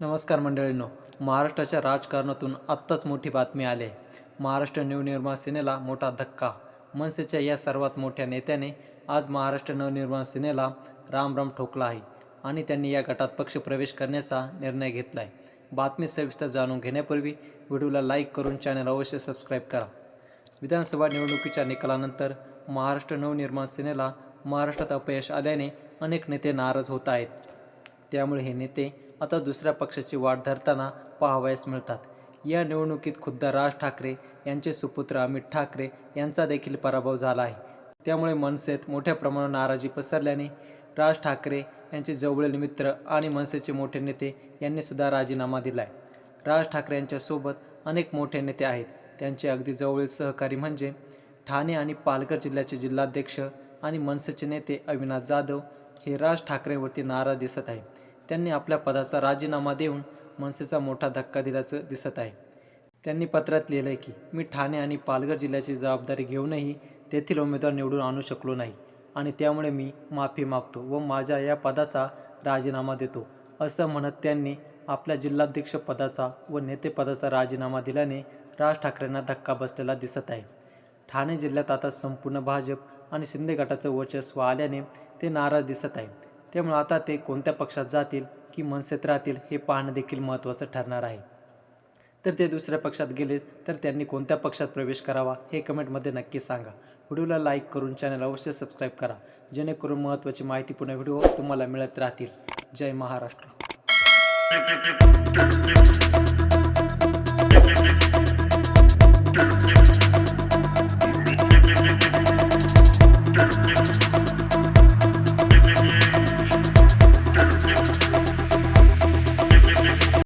नमस्कार मंडळींनो, महाराष्ट्राच्या राजकारणातून आत्ताच मोठी बातमी आली आहे. महाराष्ट्र नवनिर्माण सेनेला मोठा धक्का. मनसेच्या या सर्वात मोठ्या नेत्याने आज महाराष्ट्र नवनिर्माण सेनेला राम ठोकला आहे आणि त्यांनी या गटात पक्षप्रवेश करण्याचा निर्णय घेतला आहे. बातमी सविस्तर जाणून घेण्यापूर्वी व्हिडिओला लाईक करून चॅनल अवश्य सबस्क्राईब करा. विधानसभा निवडणुकीच्या निकालानंतर महाराष्ट्र नवनिर्माण सेनेला महाराष्ट्रात अपयश आल्याने अनेक नेते नाराज होत आहेत. त्यामुळे हे नेते आता दुसऱ्या पक्षाची वाट धरताना पाहावयास मिळतात. या निवडणुकीत खुद्द राज ठाकरे यांचे सुपुत्र अमित ठाकरे यांचा देखील पराभव झाला आहे. त्यामुळे मनसेत मोठ्या प्रमाणावर नाराजी पसरल्याने राज ठाकरे यांचे जवळील मित्र आणि मनसेचे मोठे नेते यांनी सुद्धा राजीनामा दिला आहे. राज ठाकरे यांच्यासोबत अनेक मोठे नेते आहेत. त्यांचे अगदी जवळील सहकारी म्हणजे ठाणे आणि पालघर जिल्ह्याचे जिल्हाध्यक्ष आणि मनसेचे नेते अविनाश जाधव हे राज ठाकरेंवरती नाराज दिसत आहे. त्यांनी आपल्या पदाचा राजीनामा देऊन मनसेचा मोठा धक्का दिल्याचं दिसत आहे. त्यांनी पत्रात लिहिलं आहे की मी ठाणे आणि पालघर जिल्ह्याची जबाबदारी घेऊनही तेथील उमेदवार निवडून आणू शकलो नाही आणि त्यामुळे मी माफी मागतो व माझ्या या पदाचा राजीनामा देतो, असं म्हणत त्यांनी आपल्या जिल्हाध्यक्ष पदाचा व नेतेपदाचा राजीनामा दिल्याने राज ठाकरेंना धक्का बसलेला दिसत आहे. ठाणे जिल्ह्यात आता संपूर्ण भाजप आणि शिंदे गटाचं वर्चस्व आल्याने ते नाराज दिसत आहे. त्यामुळे आता ते कोणत्या पक्षात जातील की मनसेत राहतील हे पाहणं देखील महत्त्वाचं ठरणार आहे. तर ते दुसऱ्या पक्षात गेले तर त्यांनी कोणत्या पक्षात प्रवेश करावा हे कमेंटमध्ये नक्की सांगा. व्हिडिओला लाईक करून चॅनल अवश्य सबस्क्राईब करा, जेणेकरून महत्त्वाची माहितीपूर्ण व्हिडिओ तुम्हाला मिळत राहतील. जय महाराष्ट्र.